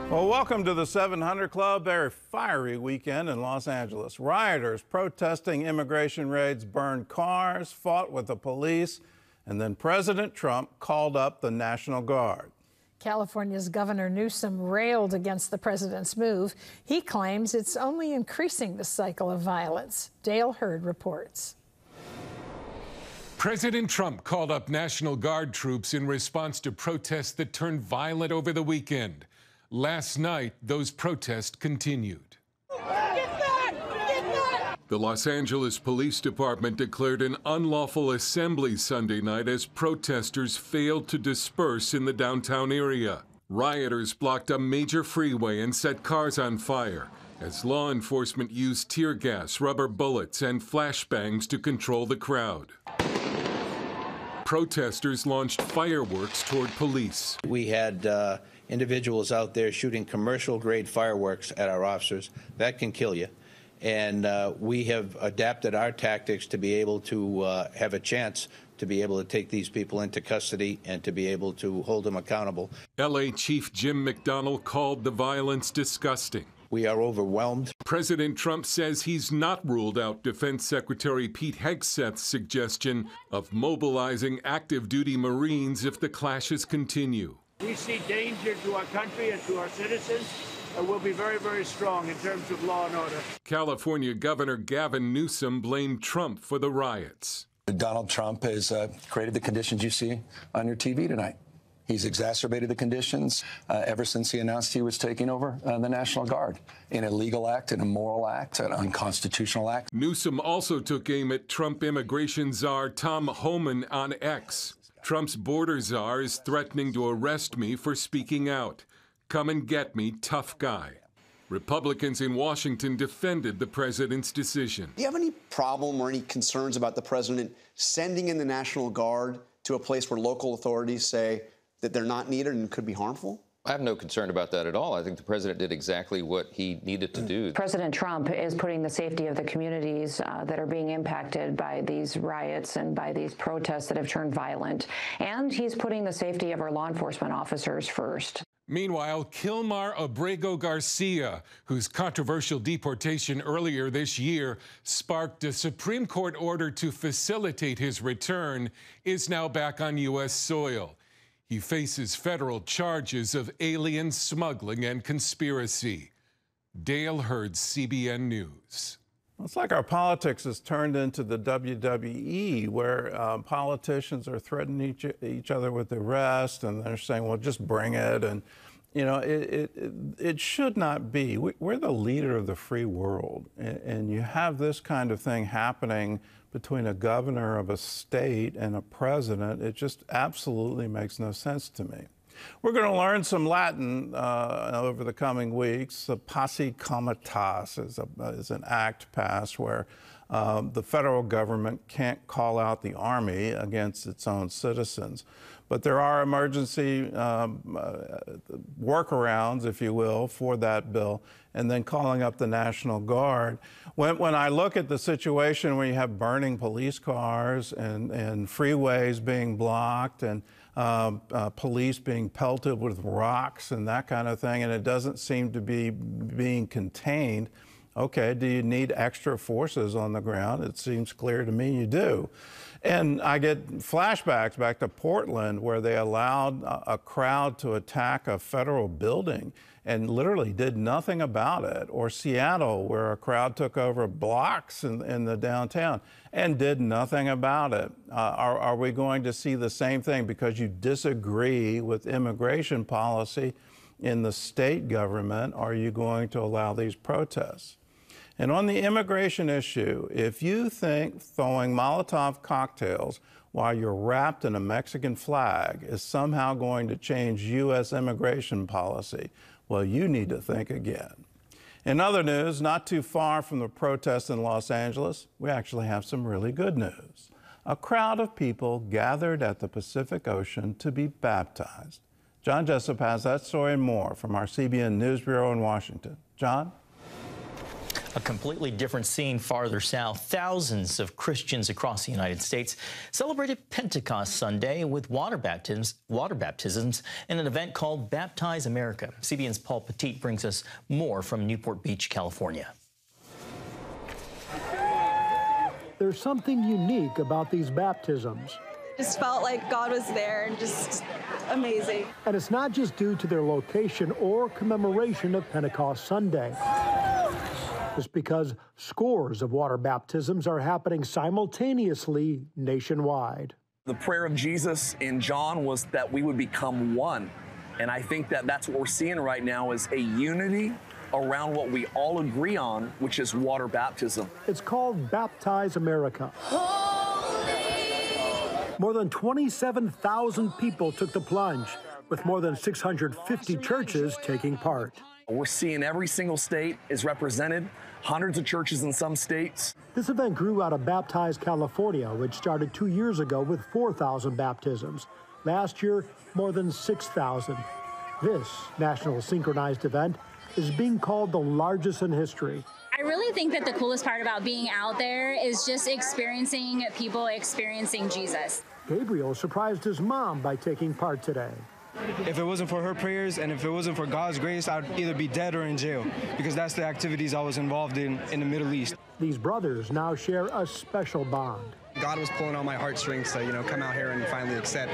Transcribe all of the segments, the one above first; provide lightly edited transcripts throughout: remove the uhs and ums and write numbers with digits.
Well, welcome to the 700 Club. Very fiery weekend in Los Angeles. Rioters protesting immigration raids burned cars, fought with the police, and then President Trump called up the National Guard. California's Governor Newsom railed against the president's move. He claims it's only increasing the cycle of violence. Dale Hurd reports. President Trump called up National Guard troops in response to protests that turned violent over the weekend. Last night, those protests continued. The Los Angeles Police Department declared an unlawful assembly Sunday night as protesters failed to disperse in the downtown area. Rioters blocked a major freeway and set cars on fire as law enforcement used tear gas, rubber bullets, and flashbangs to control the crowd. Protesters launched fireworks toward police. We had individuals out there shooting commercial-grade fireworks at our officers. That can kill you. And we have adapted our tactics to be able to have a chance to be able to take these people into custody and to be able to hold them accountable. L.A. Chief Jim McDonnell called the violence disgusting. We are overwhelmed. President Trump says he's not ruled out Defense Secretary Pete Hegseth's suggestion of mobilizing active duty Marines if the clashes continue. We see danger to our country and to our citizens, and we'll be very, very strong in terms of law and order. California Governor Gavin Newsom blamed Trump for the riots. Donald Trump has created the conditions you see on your TV tonight. He's exacerbated the conditions ever since he announced he was taking over the National Guard. An illegal act, an immoral act, an unconstitutional act. Newsom also took aim at Trump immigration czar Tom Homan on X. Trump's border czar is threatening to arrest me for speaking out. Come and get me, tough guy. Republicans in Washington defended the president's decision. Do you have any problem or any concerns about the president sending in the National Guard to a place where local authorities say that they're not needed and could be harmful? I have no concern about that at all. I think the president did exactly what he needed to do. President Trump is putting the safety of the communities that are being impacted by these riots and by these protests that have turned violent. And he's putting the safety of our law enforcement officers first. Meanwhile, Kilmar Abrego Garcia, whose controversial deportation earlier this year sparked a Supreme Court order to facilitate his return, is now back on U.S. soil. He faces federal charges of alien smuggling and conspiracy. Dale Hurd, CBN News. It's like our politics has turned into the WWE, where politicians are threatening each other with arrest, and they're saying, well, just bring it. And, you know, it should not be. We're the leader of the free world, and you have this kind of thing happening between a governor of a state and a president. It just absolutely makes no sense to me. We're going to learn some Latin over the coming weeks. The Posse Comitatus is an act passed where the federal government can't call out the army against its own citizens. But there are emergency workarounds, if you will, for that bill, and then calling up the National Guard. When I look at the situation where you have burning police cars and freeways being blocked and police being pelted with rocks and that kind of thing, and it doesn't seem to be being contained, okay, do you need extra forces on the ground? It seems clear to me you do. And I get flashbacks back to Portland, where they allowed a crowd to attack a federal building and literally did nothing about it. Or Seattle, where a crowd took over blocks in the downtown and did nothing about it. Are we going to see the same thing because you disagree with immigration policy in the state government? Are you going to allow these protests? And on the immigration issue, if you think throwing Molotov cocktails while you're wrapped in a Mexican flag is somehow going to change U.S. immigration policy, well, you need to think again. In other news, not too far from the protests in Los Angeles, we actually have some really good news. A crowd of people gathered at the Pacific Ocean to be baptized. John Jessup has that story and more from our CBN News Bureau in Washington. John? A completely different scene farther south. Thousands of Christians across the United States celebrated Pentecost Sunday with water baptisms in an event called Baptize America. CBN's Paul Petit brings us more from Newport Beach, California. There's something unique about these baptisms. Just felt like God was there and just amazing. And it's not just due to their location or commemoration of Pentecost Sunday. It's because scores of water baptisms are happening simultaneously nationwide. The prayer of Jesus in John was that we would become one. And I think that that's what we're seeing right now is a unity around what we all agree on, which is water baptism. It's called Baptize America. More than 27,000 people took the plunge, with more than 650 churches taking part. We're seeing every single state is represented, hundreds of churches in some states. This event grew out of Baptize, California, which started 2 years ago with 4,000 baptisms. Last year, more than 6,000. This national synchronized event is being called the largest in history. I really think that the coolest part about being out there is just experiencing people experiencing Jesus. Gabriel surprised his mom by taking part today. If it wasn't for her prayers and if it wasn't for God's grace, I'd either be dead or in jail, because that's the activities I was involved in the Middle East. These brothers now share a special bond. God was pulling on my heartstrings to, come out here and finally accept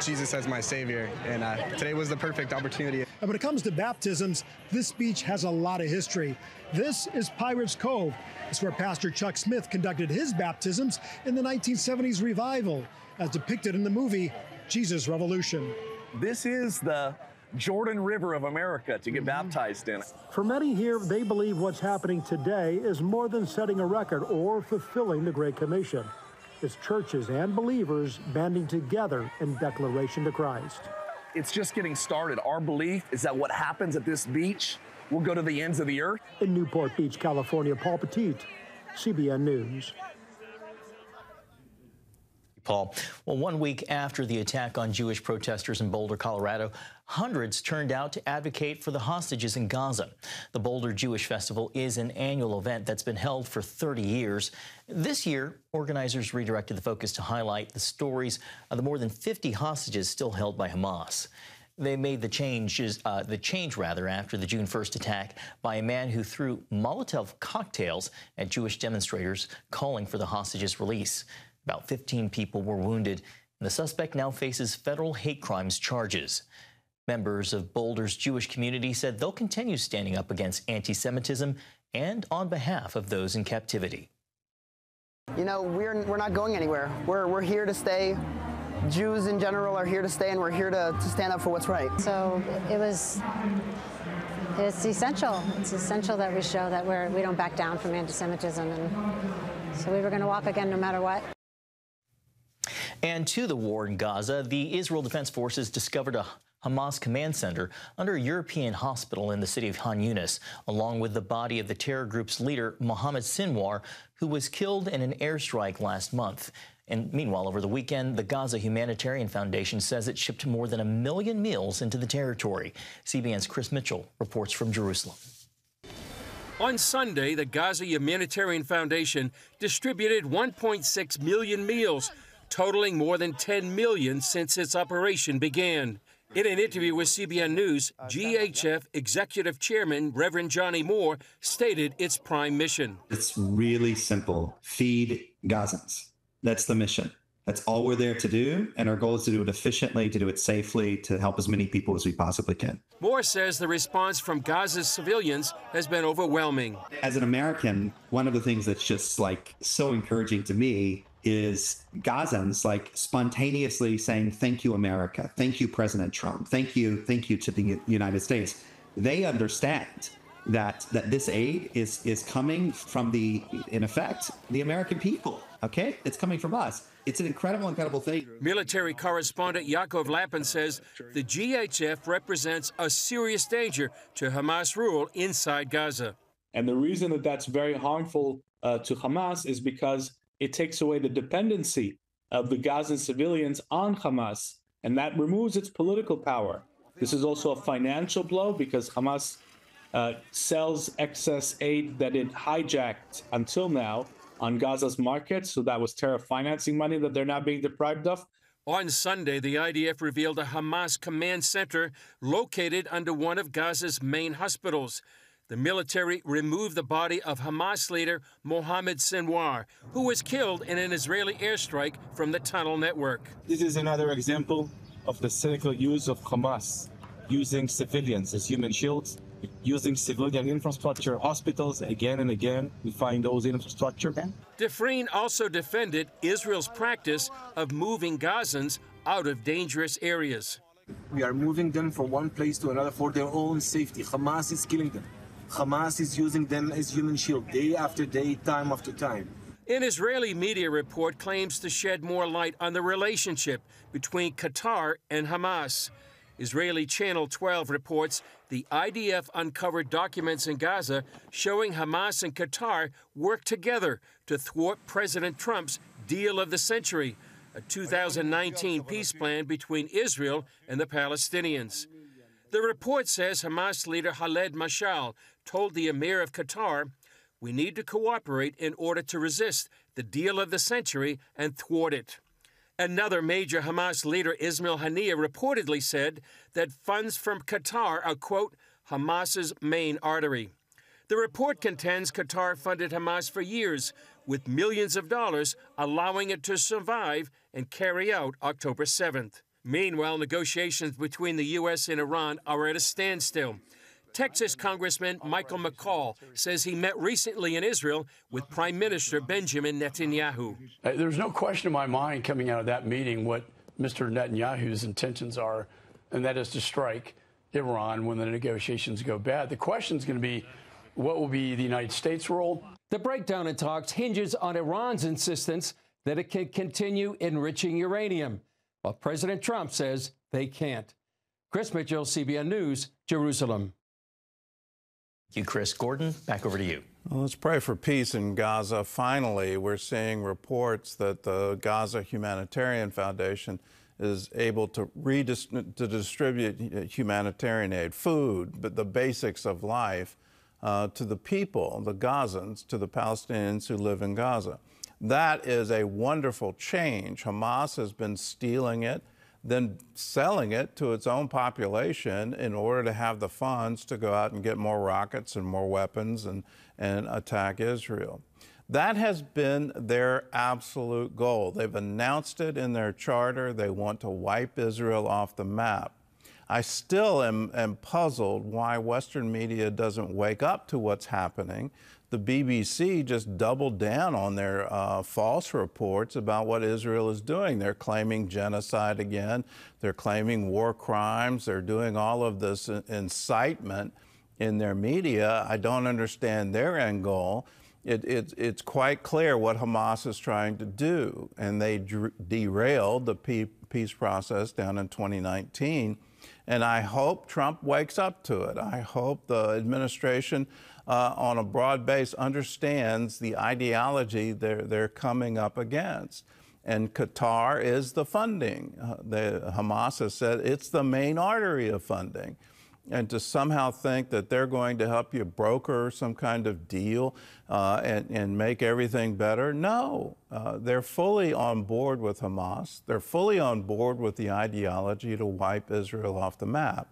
Jesus as my Savior. And today was the perfect opportunity. And when it comes to baptisms, this beach has a lot of history. This is Pirates Cove. It's where Pastor Chuck Smith conducted his baptisms in the 1970s revival, as depicted in the movie Jesus Revolution. This is the Jordan River of America to get baptized in. For many here, they believe what's happening today is more than setting a record or fulfilling the Great Commission. It's churches and believers banding together in declaration to Christ. It's just getting started. Our belief is that what happens at this beach will go to the ends of the earth. In Newport Beach, California, Paul Petit, CBN News. Paul. Well, 1 week after the attack on Jewish protesters in Boulder, Colorado, hundreds turned out to advocate for the hostages in Gaza. The Boulder Jewish Festival is an annual event that's been held for 30 years. This year, organizers redirected the focus to highlight the stories of the more than 50 hostages still held by Hamas. They made the change after the June 1st attack by a man who threw Molotov cocktails at Jewish demonstrators calling for the hostages' release. About 15 people were wounded, and the suspect now faces federal hate crimes charges. Members of Boulder's Jewish community said they'll continue standing up against anti-Semitism and on behalf of those in captivity. We're not going anywhere. We're here to stay. Jews in general are here to stay, and we're here to stand up for what's right. So it's essential. It's essential that we show that we don't back down from anti-Semitism, and so we were going to walk again no matter what. And to the war in Gaza, the Israel Defense Forces discovered a Hamas command center under a European hospital in the city of Khan Yunis, along with the body of the terror group's leader, Mohammed Sinwar, who was killed in an airstrike last month. And meanwhile, over the weekend, the Gaza Humanitarian Foundation says it shipped more than 1 million meals into the territory. CBN's Chris Mitchell reports from Jerusalem. On Sunday, the Gaza Humanitarian Foundation distributed 1.6 million meals, totaling more than 10 million since its operation began. In an interview with CBN News, GHF Executive Chairman Reverend Johnny Moore stated its prime mission. It's really simple. Feed Gazans. That's the mission. That's all we're there to do, and our goal is to do it efficiently, to do it safely, to help as many people as we possibly can. Moore says the response from Gaza's civilians has been overwhelming. As an American, one of the things that's just so encouraging to me is Gazans spontaneously saying, "Thank you, America. Thank you, President Trump. Thank you to the United States." They understand that this aid is coming from in effect, the American people. Okay? It's coming from us. It's an incredible thing. Military correspondent Yaakov Lapin says the GHF represents a serious danger to Hamas rule inside Gaza. And the reason that that's very harmful to Hamas is because it takes away the dependency of the Gazan civilians on Hamas, and that removes its political power. This is also a financial blow because Hamas sells excess aid that it hijacked until now on Gaza's market. So that was terror financing money that they're now being deprived of. On Sunday, the IDF revealed a Hamas command center located under one of Gaza's main hospitals. The military removed the body of Hamas leader Mohammed Sinwar, who was killed in an Israeli airstrike from the tunnel network. This is another example of the cynical use of Hamas, using civilians as human shields, using civilian infrastructure, hospitals, again and again. We find those infrastructure. Dufresne also defended Israel's practice of moving Gazans out of dangerous areas. We are moving them from one place to another for their own safety. Hamas is killing them. Hamas is using them as human shield day after day, time after time. An Israeli media report claims to shed more light on the relationship between Qatar and Hamas. Israeli Channel 12 reports the IDF uncovered documents in Gaza showing Hamas and Qatar worked together to thwart President Trump's deal of the century, a 2019 peace plan between Israel and the Palestinians. The report says Hamas leader Khaled Mashal told the Emir of Qatar, "We need to cooperate in order to resist the deal of the century and thwart it." Another major Hamas leader, Ismail Haniyeh, reportedly said that funds from Qatar are, quote, Hamas's main artery. The report contends Qatar funded Hamas for years, with millions of dollars, allowing it to survive and carry out October 7th. Meanwhile, negotiations between the U.S. and Iran are at a standstill. Texas Congressman Michael McCall says he met recently in Israel with Prime Minister Benjamin Netanyahu. There's no question in my mind coming out of that meeting what Mr. Netanyahu's intentions are, and that is to strike Iran when the negotiations go bad. The question is going to be, what will be the United States' role? The breakdown in talks hinges on Iran's insistence that it can continue enriching uranium, while President Trump says they can't. Chris Mitchell, CBN News, Jerusalem. Thank you, Chris. Gordon, back over to you. Well, let's pray for peace in Gaza. Finally, we're seeing reports that the Gaza Humanitarian Foundation is able to distribute humanitarian aid, food, but the basics of life to the people, the Gazans, to the Palestinians who live in Gaza. That is a wonderful change. Hamas has been stealing it, then selling it to its own population in order to have the funds to go out and get more rockets and more weapons and attack Israel. That has been their absolute goal. They've announced it in their charter. They want to wipe Israel off the map. I still am puzzled why Western media doesn't wake up to what's happening. The BBC just doubled down on their false reports about what Israel is doing. They're claiming genocide again. They're claiming war crimes. They're doing all of this incitement in their media. I don't understand their end goal. It's quite clear what Hamas is trying to do, and they derailed the peace process down in 2019. And I hope Trump wakes up to it. I hope the administration on a broad base understands the ideology they're coming up against. And Qatar is the funding. Hamas has said it's the main artery of funding. And to somehow think that they're going to help you broker some kind of deal and make everything better, no. They're fully on board with Hamas. They're fully on board with the ideology to wipe Israel off the map.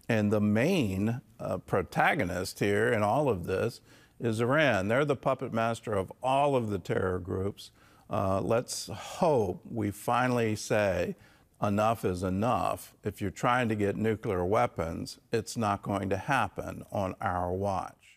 And the main protagonist here in all of this is Iran. They're the puppet master of all of the terror groups. Let's hope we finally say, enough is enough. If you're trying to get nuclear weapons, it's not going to happen on our watch.